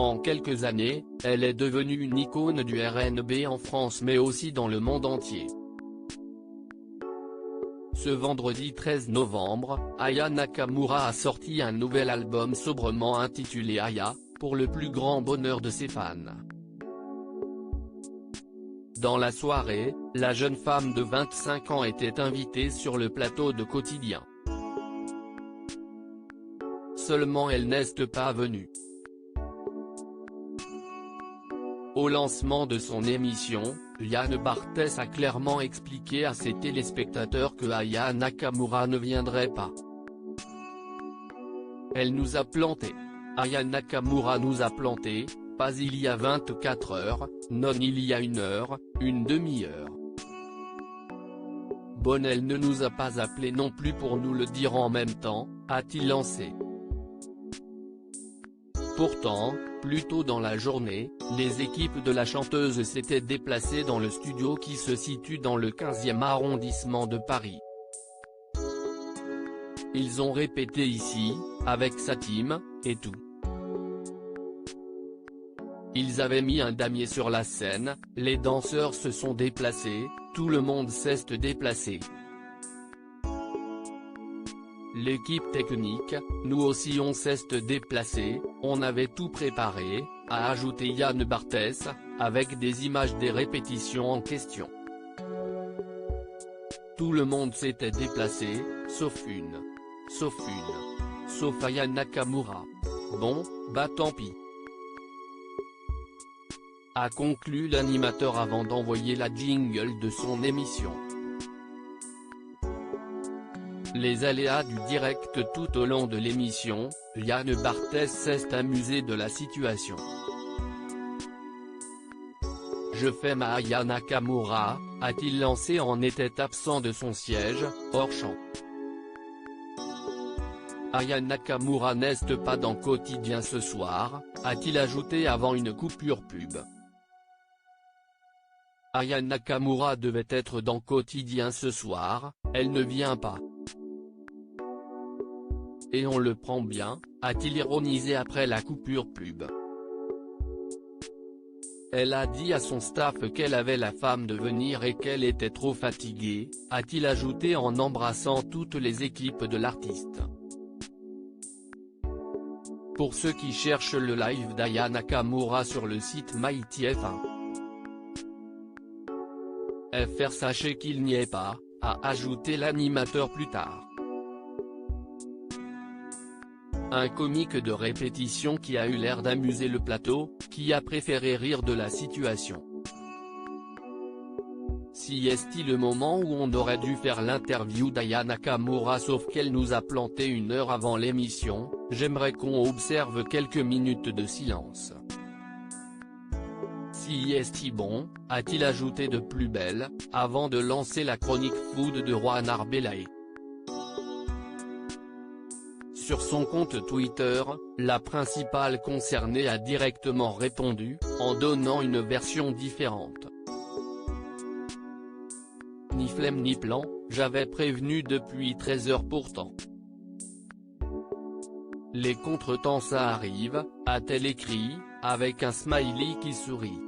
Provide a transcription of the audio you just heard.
En quelques années, elle est devenue une icône du R&B en France mais aussi dans le monde entier. Ce vendredi 13 novembre, Aya Nakamura a sorti un nouvel album sobrement intitulé Aya, pour le plus grand bonheur de ses fans. Dans la soirée, la jeune femme de 25 ans était invitée sur le plateau de Quotidien. Seulement elle n'est pas venue. Au lancement de son émission, Yann Barthès a clairement expliqué à ses téléspectateurs que Aya Nakamura ne viendrait pas. Elle nous a plantés. Aya Nakamura nous a plantés, pas il y a 24 heures, non il y a 1 heure, une demi-heure. Bon elle ne nous a pas appelés non plus pour nous le dire en même temps, a-t-il lancé. Pourtant, plus tôt dans la journée, les équipes de la chanteuse s'étaient déplacées dans le studio qui se situe dans le 15e arrondissement de Paris. Ils ont répété ici, avec sa team, et tout. Ils avaient mis un damier sur la scène, les danseurs se sont déplacés, tout le monde s'est déplacé. L'équipe technique, nous aussi on s'est déplacé, on avait tout préparé, a ajouté Yann Barthès, avec des images des répétitions en question. Tout le monde s'était déplacé, sauf Aya Nakamura. Bon, bah tant pis. A conclu l'animateur avant d'envoyer la jingle de son émission. Les aléas du direct tout au long de l'émission, Yann Barthès s'est amusé de la situation. Je fais ma Aya Nakamura, a-t-il lancé en était absent de son siège, hors champ. Aya Nakamura n'est pas dans Quotidien ce soir, a-t-il ajouté avant une coupure pub. Aya Nakamura devait être dans Quotidien ce soir, elle ne vient pas. Et on le prend bien, a-t-il ironisé après la coupure pub. Elle a dit à son staff qu'elle avait la flemme de venir et qu'elle était trop fatiguée, a-t-il ajouté en embrassant toutes les équipes de l'artiste. Pour ceux qui cherchent le live d'Aya Nakamura sur le site MyTF1. FR sachez qu'il n'y est pas, a ajouté l'animateur plus tard. Un comique de répétition qui a eu l'air d'amuser le plateau, qui a préféré rire de la situation. Si est-il le moment où on aurait dû faire l'interview d'Aya Nakamura sauf qu'elle nous a planté 1 heure avant l'émission, j'aimerais qu'on observe quelques minutes de silence. Si est-il bon, a-t-il ajouté de plus belle, avant de lancer la chronique food de Juan Arbelae. Sur son compte Twitter, la principale concernée a directement répondu, en donnant une version différente. Ni flemme ni plan, j'avais prévenu depuis 13 heures pourtant. Les contretemps ça arrive, a-t-elle écrit, avec un smiley qui sourit.